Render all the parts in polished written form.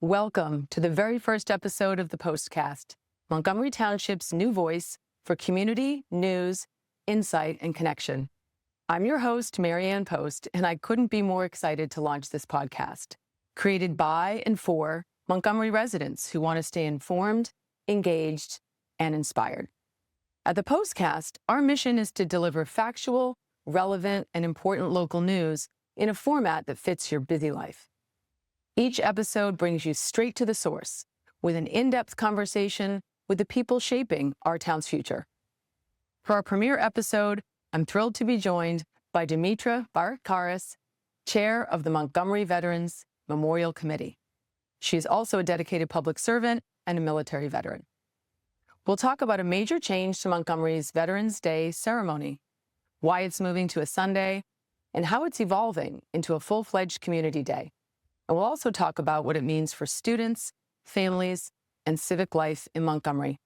Welcome to the very first episode of the Postcast, Montgomery Township's new voice for community, news, insight, and connection. I'm your host, Maryann Post, and I couldn't be more excited to launch this podcast, created by and for Montgomery residents who want to stay informed, engaged, and inspired. At the Postcast, our mission is to deliver factual, relevant, and important local news in a format that fits your busy life. Each episode brings you straight to the source with an in-depth conversation with the people shaping our town's future. For our premiere episode, I'm thrilled to be joined by Dimitra Bairaktaris, Chair of the Montgomery Veterans Memorial Committee. She is also a dedicated public servant and a military veteran. We'll talk about a major change to Montgomery's Veterans Day ceremony, why it's moving to a Sunday, and how it's evolving into a full-fledged community day. And we'll also talk about what it means for students, families, and civic life in Montgomery.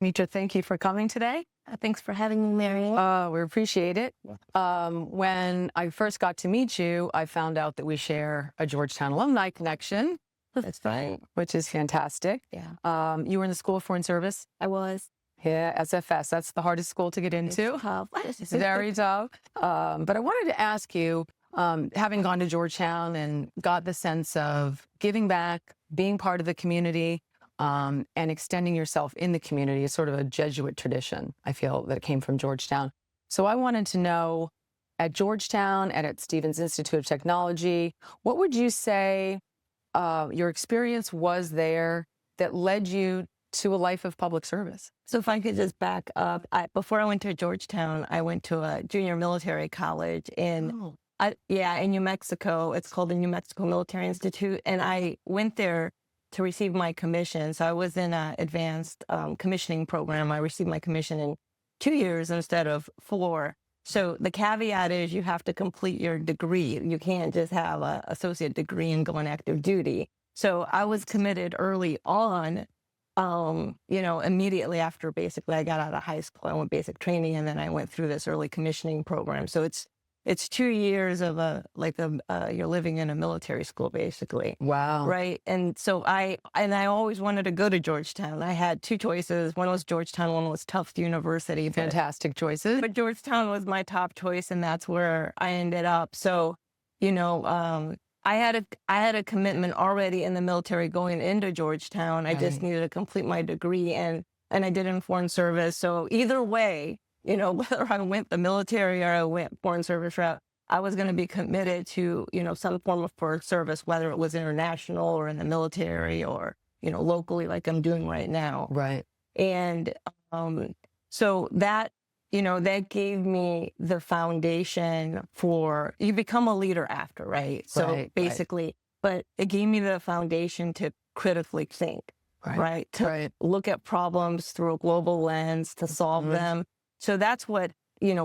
Dimitra, thank you for coming today. Thanks for having me, Maryann. We appreciate it. When I first got to meet you, I found out that we share a Georgetown alumni connection. That's right. Which is fantastic. Yeah. You were in the School of Foreign Service? I was. Yeah, SFS. That's the hardest school to get into. It's tough. It's very tough. But I wanted to ask you, having gone to Georgetown and got the sense of giving back, being part of the community, and extending yourself in the community is sort of a Jesuit tradition, I feel, that came from Georgetown. So I wanted to know, at Georgetown and at Stevens Institute of Technology, what would you say your experience was there that led you to a life of public service? So if I could just back up, before I went to Georgetown, I went to a junior military college in New Mexico. It's called the New Mexico Military Institute. And I went there to receive my commission. So I was in an advanced commissioning program. I received my commission in 2 years instead of 4. So the caveat is you have to complete your degree. You can't just have an associate degree and go on active duty. So I was committed early on, immediately after basically I got out of high school. I went basic training and then I went through this early commissioning program. So it's 2 years of you're living in a military school basically. Wow. Right. And so I always wanted to go to Georgetown. I had 2 choices. One was Georgetown, one was Tufts University. Fantastic choices. But Georgetown was my top choice, and that's where I ended up. So, I had a commitment already in the military going into Georgetown. I just needed to complete my degree, and I did in foreign service. So either way, whether I went the military or I went foreign service route, I was going to be committed to, some form of foreign service, whether it was international or in the military or, locally like I'm doing right now. Right. And so that, that gave me the foundation for, you become a leader after, right? So basically, but it gave me the foundation to critically think, right? To look at problems through a global lens, to solve them. So that's what,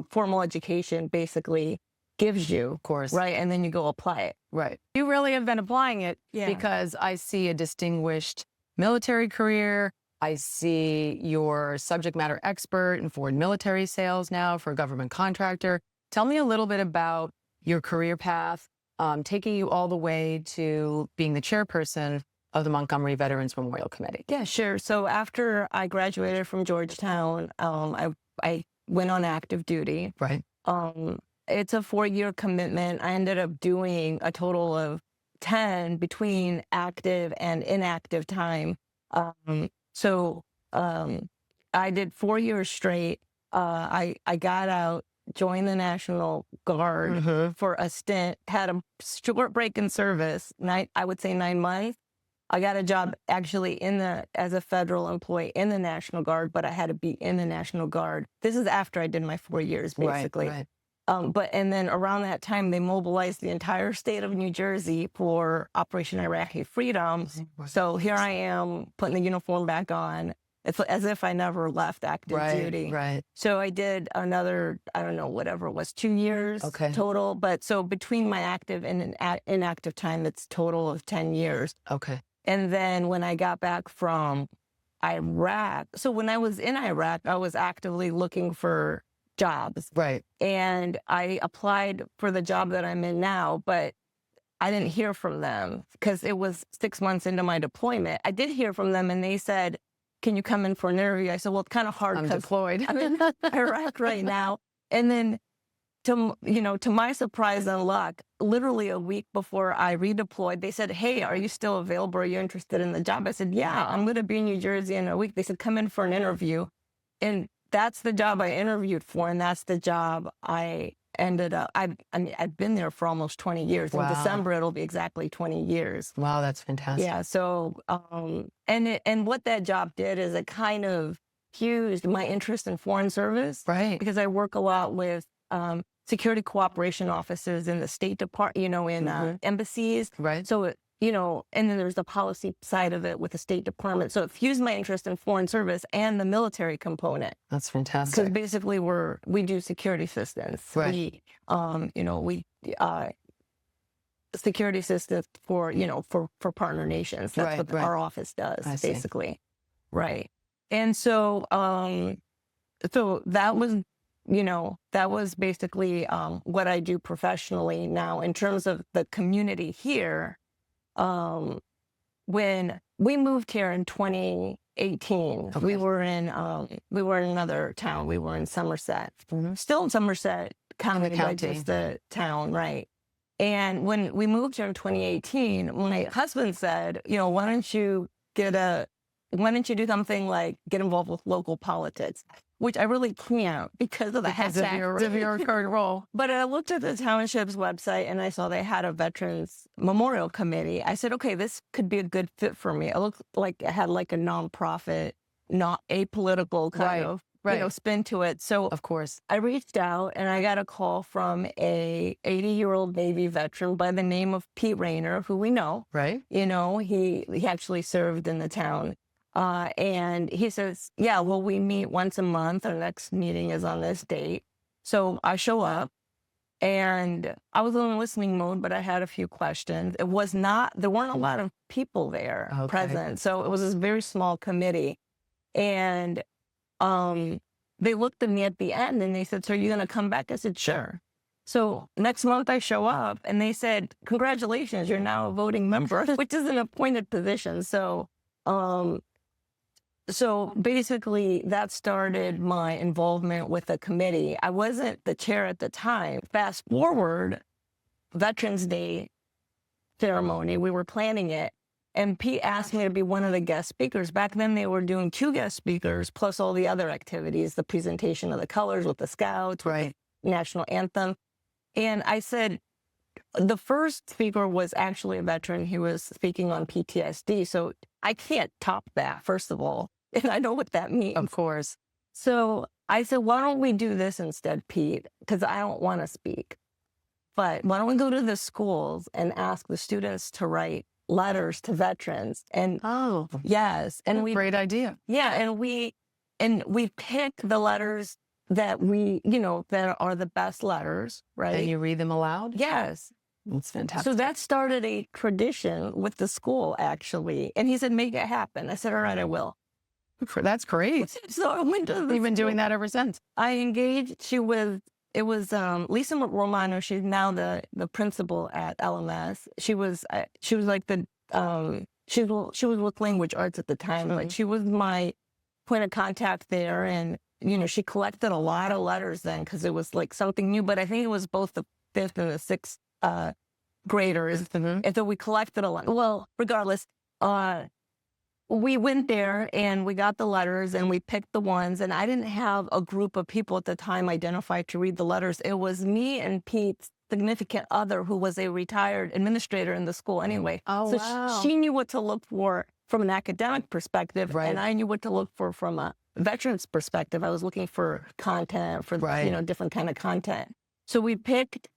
formal education basically gives you. Of course. Right. And then you go apply it. Right. You really have been applying it because I see a distinguished military career. I see you're subject matter expert in foreign military sales now for a government contractor. Tell me a little bit about your career path, taking you all the way to being the chairperson of the Montgomery Veterans Memorial Committee. Yeah, sure. So after I graduated from Georgetown, I went on active duty. Right. It's a 4-year commitment. I ended up doing a total of 10 between active and inactive time. So I did 4 years straight. I got out, joined the National Guard for a stint, had a short break in service, I would say 9 months. I got a job actually as a federal employee in the National Guard, but I had to be in the National Guard. This is after I did my 4 years, basically. Right. And then around that time, they mobilized the entire state of New Jersey for Operation Iraqi Freedom. So here I am putting the uniform back on. It's as if I never left active duty. Right. So I did another, I don't know, whatever it was, 2 years total. But so between my active and inactive time, it's total of 10 years. Okay. And then when I got back from Iraq, so when I was in Iraq, I was actively looking for jobs. Right. And I applied for the job that I'm in now, but I didn't hear from them because it was 6 months into my deployment. I did hear from them, and they said, "Can you come in for an interview?" I said, "Well, it's kind of hard I'm because deployed. I'm in Iraq right now." And then, to my surprise and luck, literally a week before I redeployed, they said, "Hey, are you still available? Are you interested in the job?" I said, "Yeah, I'm going to be in New Jersey in a week." They said, "Come in for an interview." And that's the job I interviewed for, and that's the job I ended up. I mean, I've been there for almost 20 years. In Wow. December, it'll be exactly 20 years. Wow, that's fantastic. Yeah. So, and what that job did is it kind of fused my interest in foreign service, Right. because I work a lot with security cooperation officers in the State Department, in embassies. Right. So, and then there's the policy side of it with the State Department. So it fused my interest in foreign service and the military component. That's Because fantastic. basically we do security assistance. Right. We security assistance for partner nations. That's Right, what right. our office does, I see. basically. Right. And so so that was basically what I do professionally now. In terms of the community here, when we moved here in 2018, Okay. we were in another town. We were in Somerset, Mhm. still in Somerset County, but county. just the town, right? And when we moved here in 2018, my husband said, "Why don't you do something like get involved with local politics?" Which I really can't because of the Because of your current role. But I looked at the township's website and I saw they had a Veterans Memorial Committee. I said, okay, this could be a good fit for me. It looked like it had like a nonprofit, not apolitical kind of spin to it. So Of course. I reached out and I got a call from a 80-year-old Navy veteran by the name of Pete Rayner, who we know. Right. He actually served in the town. And he says, "Yeah, well, we meet once a month. Our next meeting is on this date." So I show up and I was in listening mode, but I had a few questions. There weren't a lot of people there Okay. present. So it was this very small committee. And they looked at me at the end and they said, "So are you going to come back?" I said, "Sure." So next month I show up and they said, "Congratulations, you're now a voting member," which is an appointed position. So basically that started my involvement with the committee. I wasn't the chair at the time. Fast forward, Veterans Day ceremony, we were planning it. And Pete asked me to be one of the guest speakers. Back then they were doing 2 guest speakers plus all the other activities, the presentation of the colors with the scouts, with Right. the national anthem. And I said, the first speaker was actually a veteran. He was speaking on PTSD. So I can't top that, first of all. And I know what that means. Of course. So I said, "Why don't we do this instead, Pete? Because I don't want to speak. But why don't we go to the schools and ask the students to write letters to veterans?" And Oh, yes, and great idea. and we pick the letters that that are the best letters, right? And you read them aloud? Yes. That's fantastic. So that started a tradition with the school, actually. And he said, "Make it happen." I said, "All right, I will." That's great. So I went to the You've been doing school. that ever since. I engaged. It was Lisa Romano. She's now the principal at LMS. She was like she was with language arts at the time, but she was my point of contact there. And she collected a lot of letters then because it was like something new. But I think it was both the 5th and the 6th graders. And so we collected a lot. Well, regardless, we went there and we got the letters and we picked the ones. And I didn't have a group of people at the time identified to read the letters. It was me and Pete's significant other, who was a retired administrator in the school anyway. Oh, so wow. she knew what to look for from an academic perspective. Right. And I knew what to look for from a veterans perspective. I was looking for content, for different kind of content. So we picked,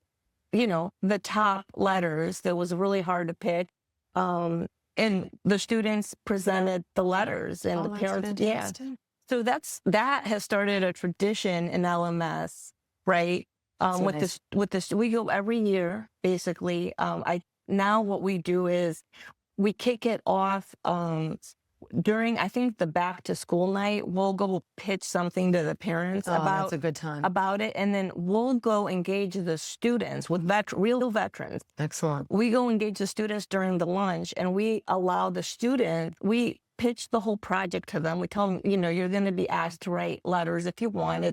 the top letters that was really hard to pick. And the students presented the letters and the parents. Fantastic. Yeah. So that has started a tradition in LMS, right? With this, we go every year, basically. Now what we do is we kick it off during, I think, the back to school night, we'll go pitch something to the parents Oh, that's a good time. about it. And then we'll go engage the students with real veterans. Excellent. We go engage the students during the lunch, and we allow the students, we pitch the whole project to them. We tell them, you're going to be asked to write letters if you want.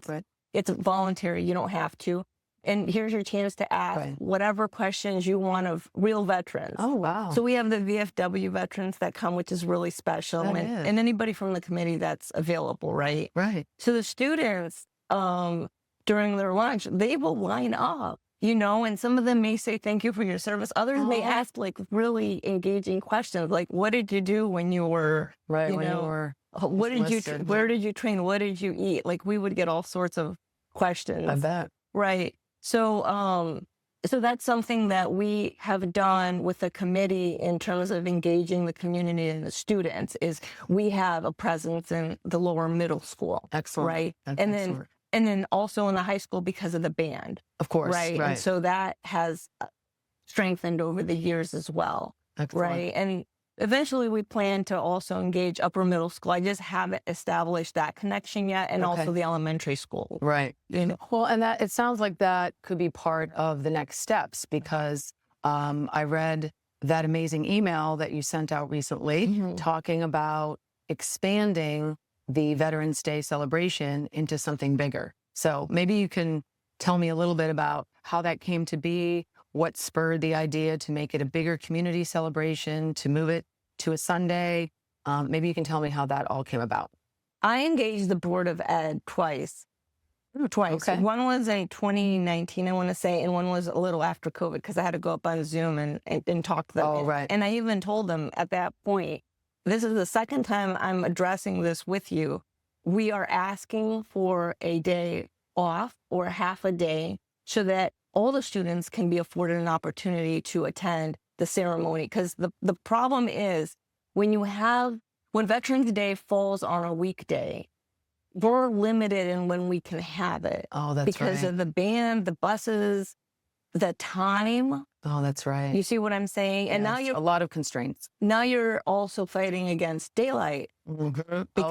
It's voluntary. You don't have to. And here's your chance to ask whatever questions you want of real veterans. Oh, wow. So we have the VFW veterans that come, which is really special. And anybody from the committee that's available, right? Right. So the students, during their lunch, they will line up, and some of them may say, thank you for your service. Others may ask like really engaging questions, like, what did you do when you were, where did you train? What did you eat? Like, we would get all sorts of questions. I bet. Right. So, so that's something that we have done with the committee in terms of engaging the community and the students. Is we have a presence in the lower middle school. Excellent. Right. That's excellent. And then also in the high school because of the band. Of course. Right. And so that has strengthened over the years as well. Excellent. Right. And eventually we plan to also engage upper middle school. I just haven't established that connection yet. And also the elementary school. Right. Well, and it sounds like that could be part of the next steps, because I read that amazing email that you sent out recently talking about expanding the Veterans Day celebration into something bigger. So maybe you can tell me a little bit about how that came to be, what spurred the idea to make it a bigger community celebration, to move it to a Sunday. Maybe you can tell me how that all came about. I engaged the Board of Ed twice. Okay. One was in 2019, I want to say, and one was a little after COVID because I had to go up on Zoom and talk to them. Oh, right. And I even told them at that point, this is the second time I'm addressing this with you. We are asking for a day off or half a day so that all the students can be afforded an opportunity to attend the ceremony. Because the problem is when Veterans Day falls on a weekday, we're limited in when we can have it. Oh, that's because of the band, the buses, the time. Oh, that's right. You see what I'm saying? Yes, And now a lot of constraints. Now you're also fighting against daylight. Oh,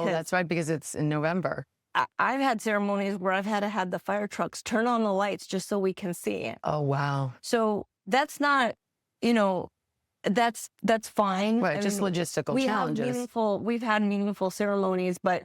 that's right, because it's in November. I've had ceremonies where I've had to have the fire trucks turn on the lights just so we can see it. Oh, wow. So that's not, that's fine. Right, just logistical challenges. We've had meaningful ceremonies, but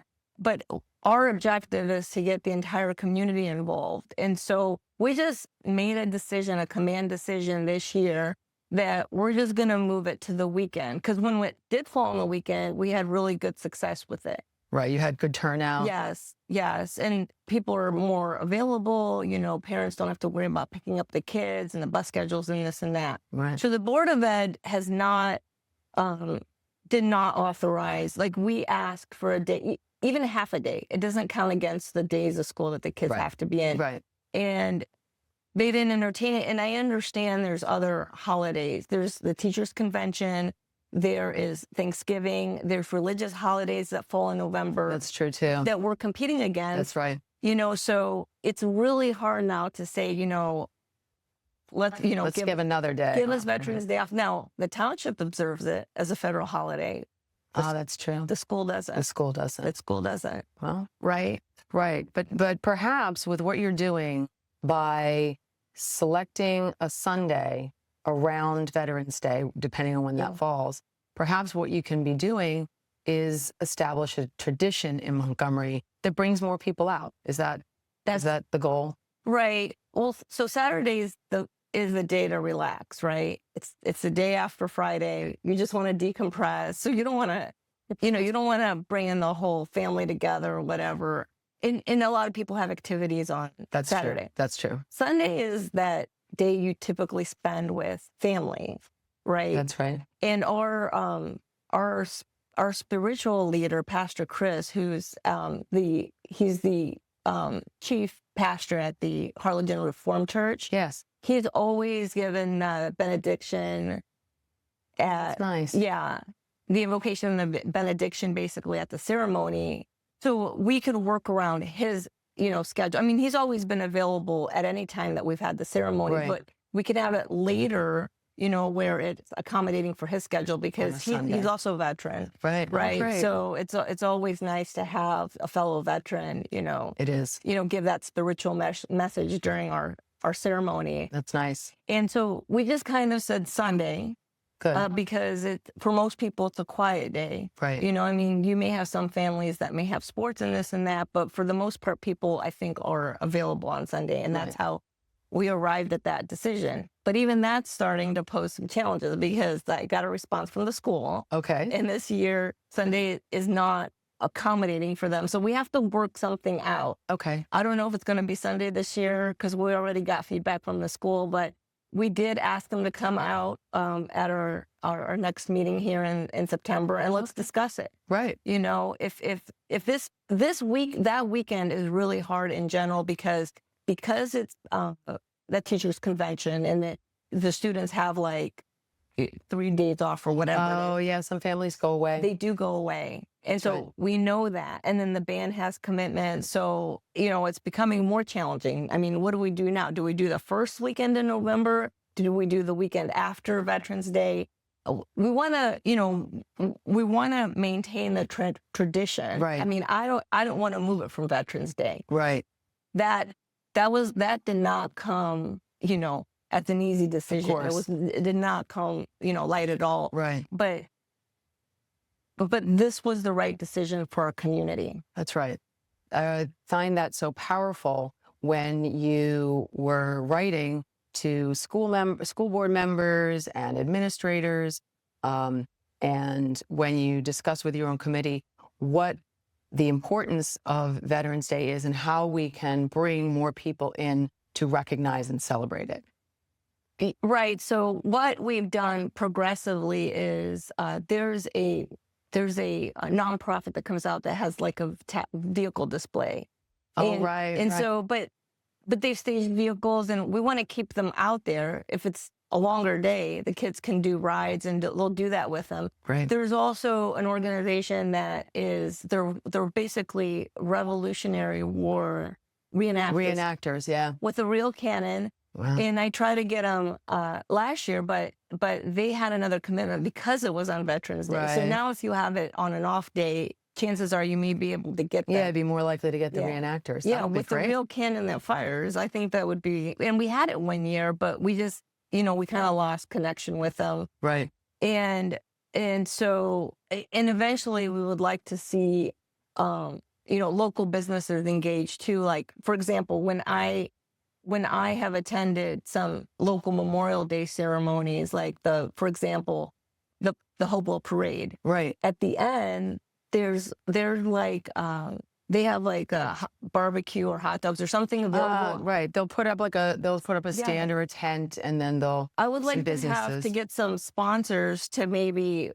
our objective is to get the entire community involved. And so we just made a command decision this year that we're just going to move it to the weekend. Because when it did fall on the weekend, we had really good success with it. Right. You had good turnout. Yes. And people are more available. Parents don't have to worry about picking up the kids and the bus schedules and this and that. Right. So the Board of Ed has did not authorize, like we asked for a day, even half a day. It doesn't count against the days of school that the kids have to be in. Right. And they didn't entertain it. And I understand there's other holidays. There's the teachers' convention. There is Thanksgiving. There's religious holidays that fall in November. That's true too. That we're competing against. That's right. So it's really hard now to say, let's give another day. Give us Veterans Day off. Now, the township observes it as a federal holiday. That's true. The school doesn't. The school doesn't. Well, right. But perhaps with what you're doing by selecting a Sunday around Veterans Day, depending on when that falls, perhaps what you can be doing is establish a tradition in Montgomery that brings more people out. Is that the goal? Right. Well, so Saturday is the day to relax, right? It's the day after Friday. You just want to decompress. So you don't want to bring in the whole family together or whatever. And a lot of people have activities on Saturday. True. That's true. Sunday is that day you typically spend with family, right? That's right. And our spiritual leader, Pastor Chris, who's he's the chief pastor at the Harlingen Reformed Church. Yes. He's always given benediction. That's nice. Yeah. The invocation and the benediction basically at the ceremony. So we could work around his, schedule. I mean, he's always been available at any time that we've had the ceremony, but we could have it later where it's accommodating for his schedule because he's also a veteran. Right. Right. Great. So it's always nice to have a fellow veteran, It is. give that spiritual message during our ceremony. That's nice. And so we just kind of said Sunday. Good. Because for most people, it's a quiet day. Right. You may have some families that may have sports and this and that, but for the most part, people, I think, are available on Sunday. And that's how we arrived at that decision. But even that's starting to pose some challenges because I got a response from the school. Okay. And this year, Sunday is not accommodating for them. So we have to work something out. Okay. I don't know if it's going to be Sunday this year because we already got feedback from the school, but we did ask them to come out at our next meeting here in September, and let's discuss it. Right. If this weekend is really hard in general because it's that teachers' convention and the students have like 3 days off or whatever. Oh, yeah. Some families go away. They do go away. And so we know that. And then the band has commitments. So, it's becoming more challenging. I mean, what do we do now? Do we do the first weekend in November? Do we do the weekend after Veterans Day? We want to maintain the tradition. Right. I mean, I don't want to move it from Veterans Day. Right. That did not come, as an easy decision. Of course. It did not come, light at all. Right. But this was the right decision for our community. That's right. I find that so powerful when you were writing to school board members and administrators, and when you discuss with your own committee what the importance of Veterans Day is and how we can bring more people in to recognize and celebrate it. Right. So what we've done progressively is there's a nonprofit that comes out that has like a vehicle display. Right. And so, but they've staged vehicles, and we want to keep them out there. If it's a longer day, the kids can do rides, and they'll do that with them. Great. There's also an organization that they're basically Revolutionary War reenactors. Yeah. With a real cannon. Wow. And I tried to get them last year, but they had another commitment because it was on Veterans Day. Right. So now if you have it on an off day, chances are you may be able to get them. Yeah, I'd be more likely to get the reenactors. Yeah, with the real cannon that fires, I think that would be, and we had it one year, but we just, we kind of lost connection with them. Right. And so, and eventually we would like to see, local businesses engaged too. Like, for example, when I have attended some local Memorial Day ceremonies, like for example, the Hobo Parade. Right. At the end, there's like they have like a barbecue or hot dogs or something available. Right. They'll put up a stand or a tent, and then I would like to have to get some sponsors to maybe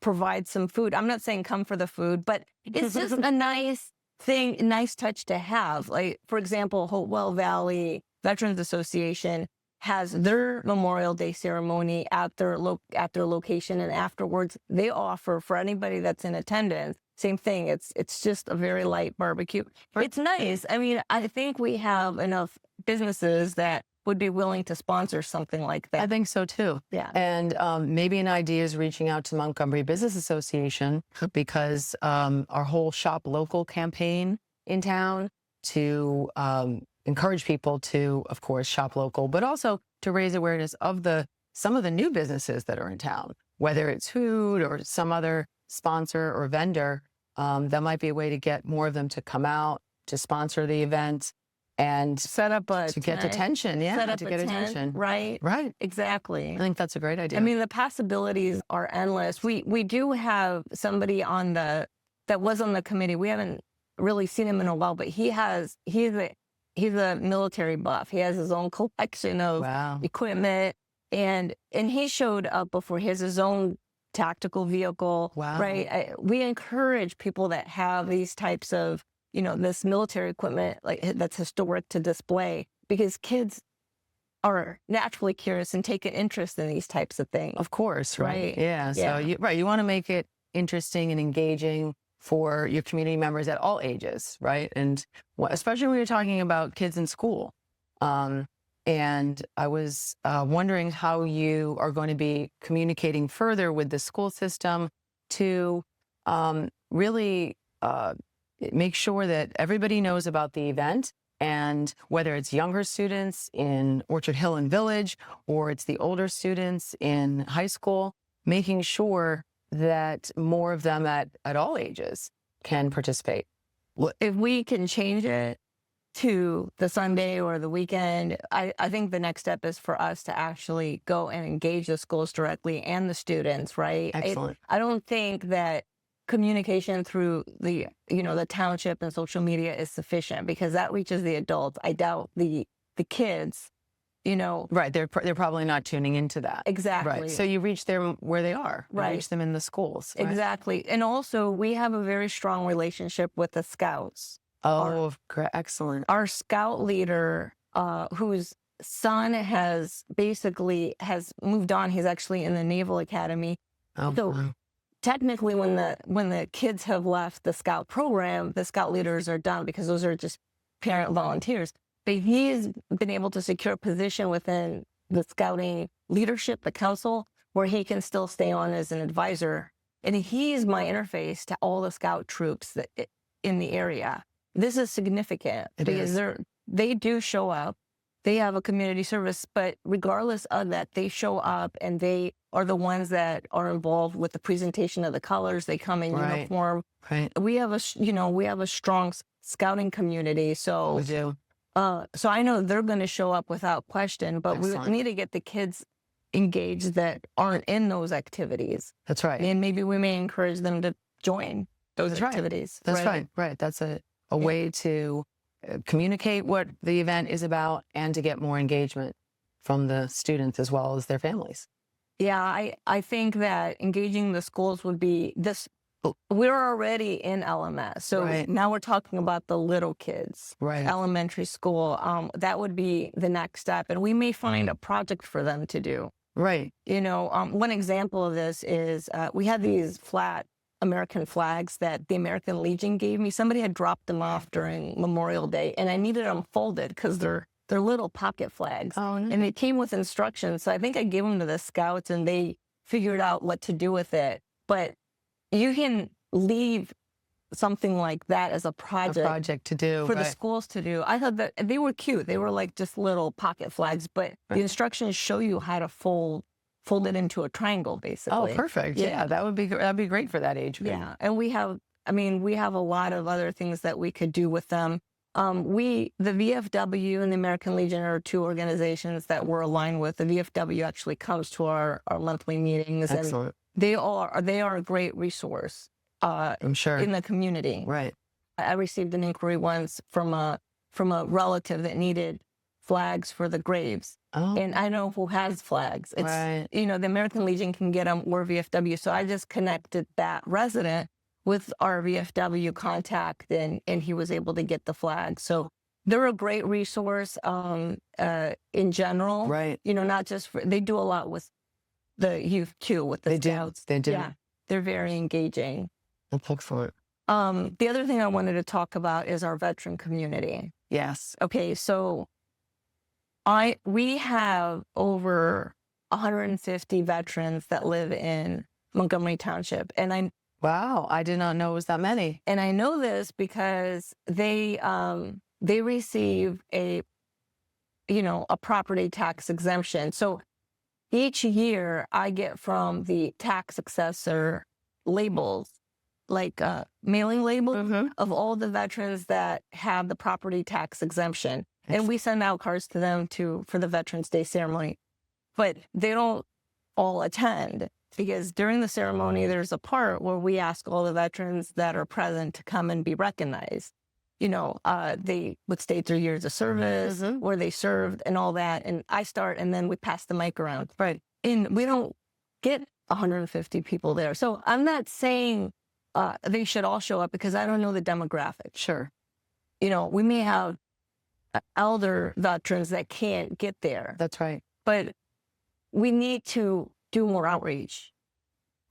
provide some food. I'm not saying come for the food, but it's just a nice touch to have. Like, for example, Hopewell Valley Veterans Association has their Memorial Day ceremony at their location, and afterwards they offer for anybody that's in attendance. Same thing. It's just a very light barbecue. It's nice. I mean, I think we have enough businesses that would be willing to sponsor something like that. I think so too. Yeah. And maybe an idea is reaching out to Montgomery Business Association, because our whole Shop Local campaign in town to encourage people to, of course, shop local, but also to raise awareness of some of the new businesses that are in town, whether it's food or some other sponsor or vendor. That might be a way to get more of them to come out, to sponsor the event, and set up to get attention. Yeah, set up to a get tent, attention. Right. Right. Exactly. I think that's a great idea. I mean, the possibilities are endless. We do have somebody that was on the committee. We haven't really seen him in a while, but he's a military buff. He has his own collection of equipment, and he showed up before. He has his own tactical vehicle. Wow. Right. We encourage people that have these types of, this military equipment, like that's historic, to display, because kids are naturally curious and take an interest in these types of things. Of course. Right. Yeah. So you want to make it interesting and engaging for your community members at all ages. Right. And especially when you're talking about kids in school. And I was wondering how you are going to be communicating further with the school system to really make sure that everybody knows about the event. And whether it's younger students in Orchard Hill and Village, or it's the older students in high school, making sure that more of them at all ages can participate. If we can change it to the Sunday or the weekend, I think the next step is for us to actually go and engage the schools directly and the students, right? Excellent. I don't think that communication through the township and social media is sufficient, because that reaches the adults. I doubt the kids, Right. They're probably not tuning into that. Exactly. Right. So you reach them where they are. You Right. reach them in the schools. Right? Exactly. And also, we have a very strong relationship with the scouts. Oh, excellent. Our scout leader, whose son has moved on. He's actually in the Naval Academy. Oh, So wow. technically, when the kids have left the scout program, the scout leaders are done, because those are just parent volunteers. But he's been able to secure a position within the scouting leadership, the council, where he can still stay on as an advisor. And he's my interface to all the scout troops in the area. This is significant, because they do show up. They have a community service, but regardless of that, they show up, and they are the ones that are involved with the presentation of the colors. They come in Right. uniform. Right. We have a strong scouting community. So We do. so I know they're going to show up without question, but Excellent. we need to get the kids engaged that aren't in those activities. That's right. And maybe we may encourage them to join those That's right. activities. That's right. Right. That's a way to communicate what the event is about, and to get more engagement from the students as well as their families. Yeah, I think that engaging the schools would be this. We're already in LMS. So Right. now we're talking about the little kids, Right. elementary school. That would be the next step. And we may find a project for them to do. Right. One example of this is we had these flat American flags that the American Legion gave me. Somebody had dropped them off during Memorial Day, and I needed them folded because they're little pocket flags. Oh, no. And they came with instructions. So I think I gave them to the scouts, and they figured out what to do with it. But you can leave something like that as a project to do for the right. schools to do. I thought that they were cute. They were like just little pocket flags, but the instructions show you how to fold it into a triangle, basically. Oh, perfect. Yeah, that'd be great for that age group. Yeah, and we have a lot of other things that we could do with them. The VFW and the American Legion are two organizations that we're aligned with. The VFW actually comes to our monthly meetings. Excellent. And they are a great resource I'm sure. in the community. Right. I received an inquiry once from a relative that needed flags for the graves. Oh, And I know who has flags. It's, right. the American Legion can get them, or VFW. So I just connected that resident with our VFW contact, and he was able to get the flag. So they're a great resource in general. Right. Not just they do a lot with the youth too, with the They do. scouts. They do. Yeah, they're very engaging. That's excellent. The other thing I wanted to talk about is our veteran community. Yes. Okay, so we have over 150 veterans that live in Montgomery Township, and Wow. I did not know it was that many. I know this because they receive a property tax exemption. So each year I get from the tax assessor labels, like mailing labels Mm-hmm. of all the veterans that have the property tax exemption. And we send out cards to them for the Veterans Day ceremony. But they don't all attend, because during the ceremony, there's a part where we ask all the veterans that are present to come and be recognized. They would state their years of service, Mhm. where they served, and all that. And I start, and then we pass the mic around. Right. And we don't get 150 people there. So I'm not saying they should all show up, because I don't know the demographic. Sure. We may have elder veterans that can't get there, That's right. but we need to do more outreach,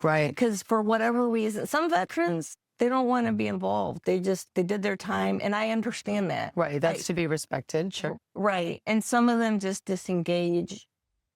Right. because for whatever reason, some veterans they don't want to be involved. They did their time, and I understand that. Right. That's to be respected. Sure. Right. And some of them just disengage,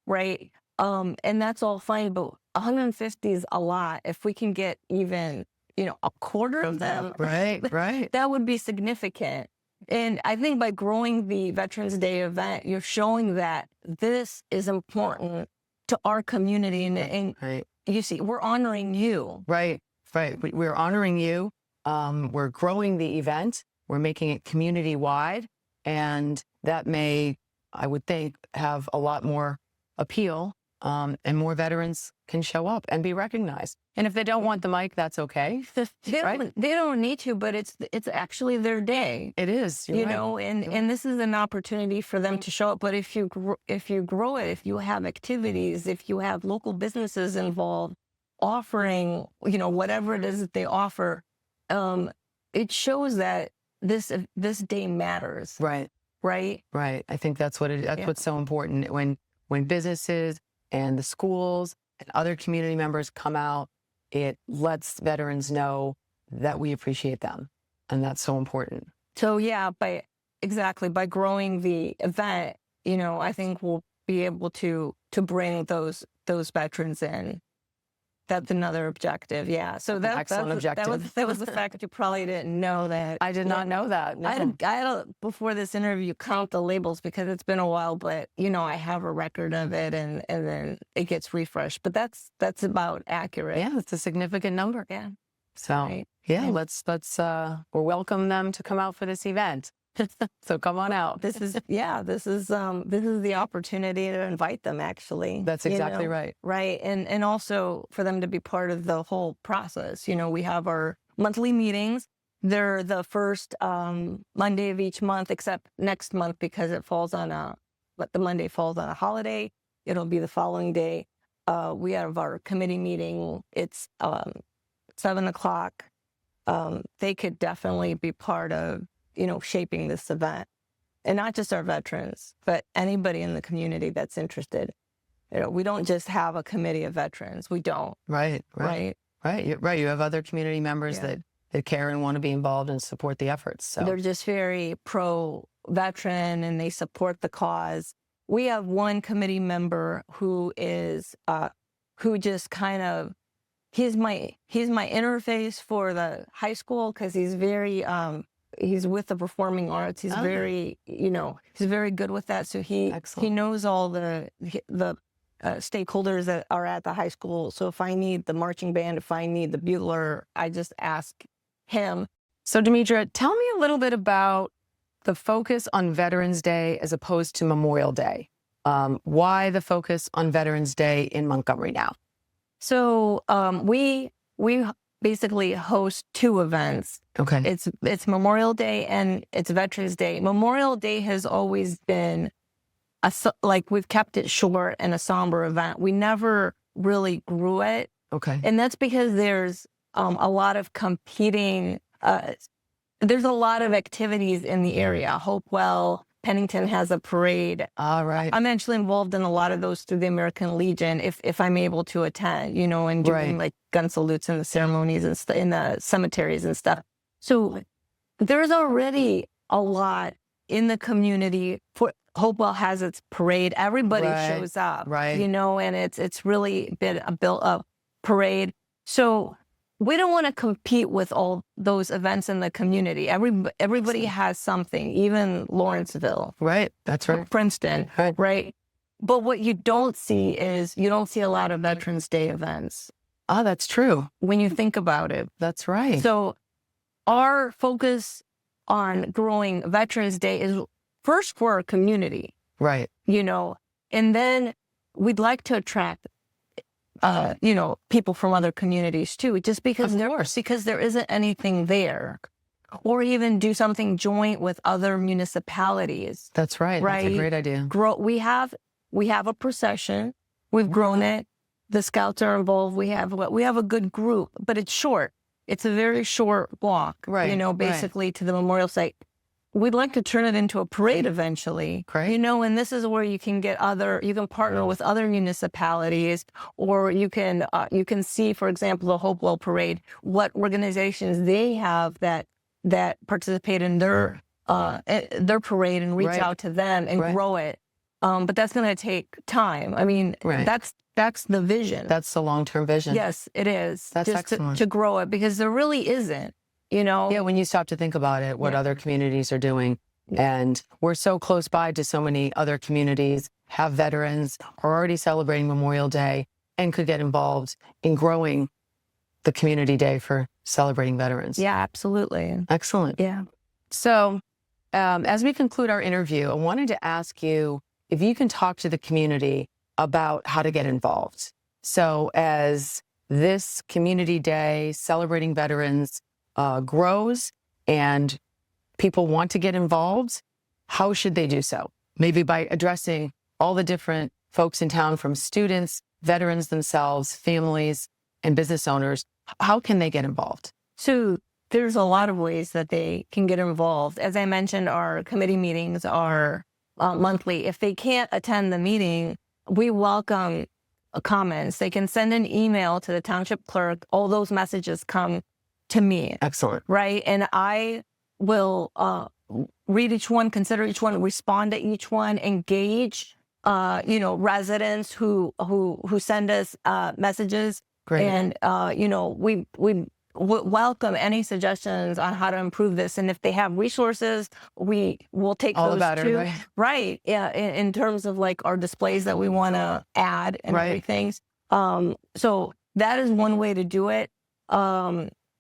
right? And that's all fine, but 150 is a lot. If we can get even, a quarter of them, Right. that would be significant. And I think by growing the Veterans Day event, you're showing that this is important to our community. And Right. you see, we're honoring you. Right. We're honoring you. We're growing the event. We're making it community-wide. And that may, I would think, have a lot more appeal, and more veterans can show up and be recognized. And if they don't want the mic, that's okay. They don't need to, but it's actually their day. It is, you're right. And this is an opportunity for them to show up. But if you grow it, if you have activities, if you have local businesses involved offering, whatever it is that they offer, it shows that this day matters. Right. Right. Right. I think that's what's so important when businesses and the schools and other community members come out. It lets veterans know that we appreciate them, and that's so important. So yeah, by growing the event, I think we'll be able to bring those veterans in. That's another objective. Yeah. So excellent objective. That was the fact that you probably didn't know that. I did not know that. No. I had to, before this interview, count the labels because it's been a while, but I have a record of it, and then it gets refreshed. But that's about accurate. Yeah, it's a significant number. Yeah. So Right. yeah, let's we'll welcome them to come out for this event. So come on out. This is the opportunity to invite them, actually. That's exactly right. Right. And also for them to be part of the whole process. We have our monthly meetings. They're the first Monday of each month, except next month because the Monday falls on a holiday. It'll be the following day. We have our committee meeting. It's 7:00. They could definitely be part of shaping this event, and not just our veterans, but anybody in the community that's interested. We don't just have a committee of veterans. We don't. Right. You have other community members that care and want to be involved and support the efforts. So they're just very pro-veteran, and they support the cause. We have one committee member who is who just kind of he's my interface for the high school because he's very he's with the performing arts. He's very, he's very good with that. So he knows all the stakeholders that are at the high school. So if I need the marching band, if I need the bugler, I just ask him. So Dimitra, tell me a little bit about the focus on Veterans Day as opposed to Memorial Day. Why the focus on Veterans Day in Montgomery now? So we basically host two events. Okay. It's Memorial Day and it's Veterans Day. Memorial Day has always been we've kept it short and a somber event. We never really grew it. Okay. And that's because there's a lot of competing, there's a lot of activities in the area. Hopewell, Pennington has a parade. All right. I'm actually involved in a lot of those through the American Legion if I'm able to attend, and doing like gun salutes and the ceremonies and in the cemeteries and stuff. So there's already a lot in the community. Hopewell has its parade. Everybody shows up, and it's really been a built-up parade. So we don't want to compete with all those events in the community. Everybody has something, even Lawrenceville. Right, that's right. Princeton, right? But what you don't see is you don't see a lot of Veterans Day events. Oh, that's true. When you think about it. That's right. So our focus on growing Veterans Day is first for our community. Right. And then we'd like to attract people from other communities too, just because there isn't anything there, or even do something joint with other municipalities. That's right. That's a great idea. We have a procession. We've grown it. The Scouts are involved. We have a good group, but it's short. It's a very short walk, basically to the memorial site. we'd like to turn it into a parade eventually. Great. You know, and this is where you can partner with other municipalities, or you can see, for example, the Hopewell Parade, what organizations they have that participate in their parade, and reach Right. out to them and Right. grow it. But that's going to take time. I mean, Right. that's the vision. That's the long-term vision. Yes, it is. That's just excellent. to grow it, because there really isn't, you know? Yeah, when you stop to think about it, what Yeah. other communities are doing. And we're so close by to so many other communities, have veterans, are already celebrating Memorial Day, and could get involved in growing the community day for celebrating veterans. Yeah, absolutely. Excellent. Yeah. So as we conclude our interview, I wanted to ask you if you can talk to the community about how to get involved. So as this community day celebrating veterans grows and people want to get involved, how should they do so? Maybe by addressing all the different folks in town, from students, veterans themselves, families, and business owners. How can they get involved? So there's a lot of ways that they can get involved. As I mentioned, our committee meetings are monthly. If they can't attend the meeting, we welcome comments. They can send an email to the township clerk. All those messages come to me. Excellent. Right. And I will read each one, consider each one, respond to each one, engage, residents who send us messages. Great. And, we welcome any suggestions on how to improve this. And if they have resources, we will take All those about it, too. right? Right. Yeah. In terms of like our displays that we want to add and Right. everything. So that is one way to do it.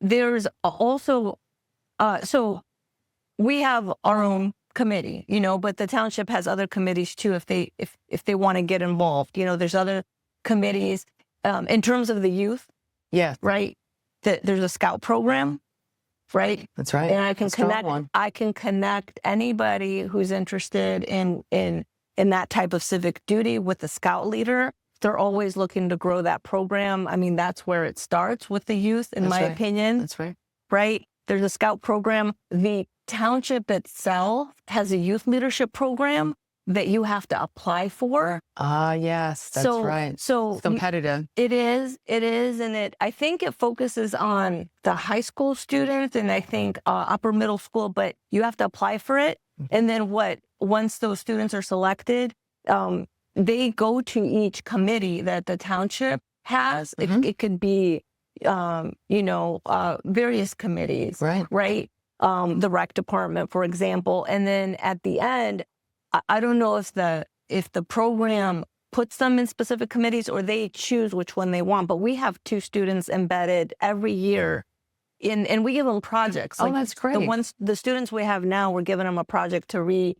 There's also, so we have our own committee, but the township has other committees too, if they want to get involved. There's other committees, in terms of the youth. Yeah. Right. There's a scout program, right? That's right. And I can That's a strong connect. one. I can connect anybody who's interested in that type of civic duty with the scout leader. They're always looking to grow that program. I mean, that's where it starts with the youth, in That's my right. opinion. That's right. Right? There's a scout program. The township itself has a youth leadership program that you have to apply for. Yes, that's right. So It's competitive. it is, and I think it focuses on the high school students, and I think upper middle school, but you have to apply for it. And then once those students are selected, they go to each committee that the township has. Mhm. It could be, various committees, Right. right? The rec department, for example. And then at the end, I don't know if the program puts them in specific committees or they choose which one they want, but we have 2 students embedded every year and we give them projects. Oh, that's great. The students we have now, we're giving them a project to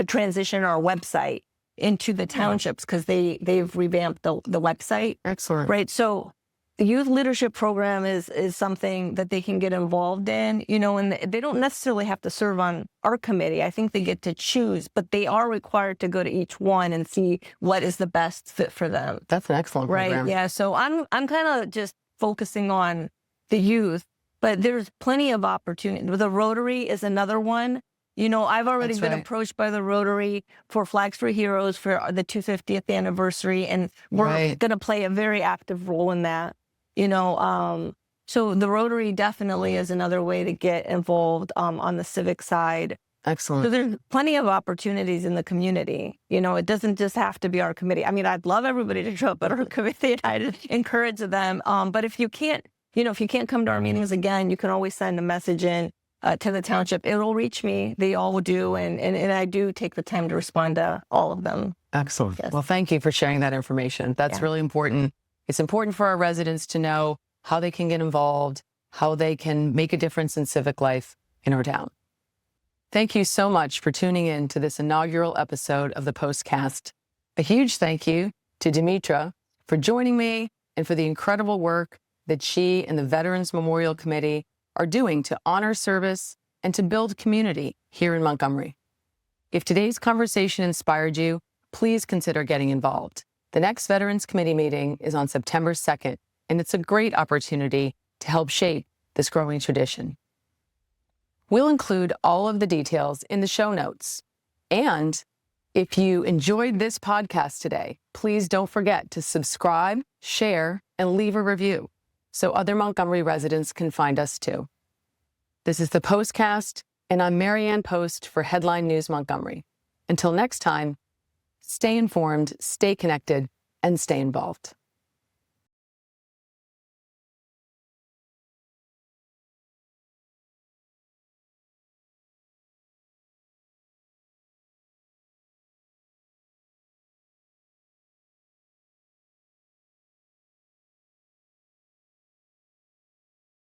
transition our website into the townships, because they've revamped the website. Excellent. Right. So the youth leadership program is something that they can get involved in, and they don't necessarily have to serve on our committee. I think they get to choose, but they are required to go to each one and see what is the best fit for them. That's an excellent program. Right. Yeah. So I'm kind of just focusing on the youth, but there's plenty of opportunity. The Rotary is another one. I've already That's been right. approached by the Rotary for Flags for Heroes for the 250th anniversary, and we're Right. going to play a very active role in that. So the Rotary definitely is another way to get involved on the civic side. Excellent. So there's plenty of opportunities in the community. It doesn't just have to be our committee. I mean, I'd love everybody to show up at our committee, and I'd encourage them. But if you can't come to our meetings, again, you can always send a message in to the township. It'll reach me. They all do. And I do take the time to respond to all of them. Excellent. Yes. Well, thank you for sharing that information. That's Yeah. really important. It's important for our residents to know how they can get involved, how they can make a difference in civic life in our town. Thank you so much for tuning in to this inaugural episode of the Postcast. A huge thank you to Dimitra for joining me and for the incredible work that she and the Veterans Memorial Committee are doing to honor service and to build community here in Montgomery. If today's conversation inspired you, please consider getting involved. The next Veterans Committee meeting is on September 2nd, and it's a great opportunity to help shape this growing tradition. We'll include all of the details in the show notes. And if you enjoyed this podcast today, please don't forget to subscribe, share, and leave a review so other Montgomery residents can find us too. This is the Postcast, and I'm Maryann Post for Headline News Montgomery. Until next time, stay informed, stay connected, and stay involved.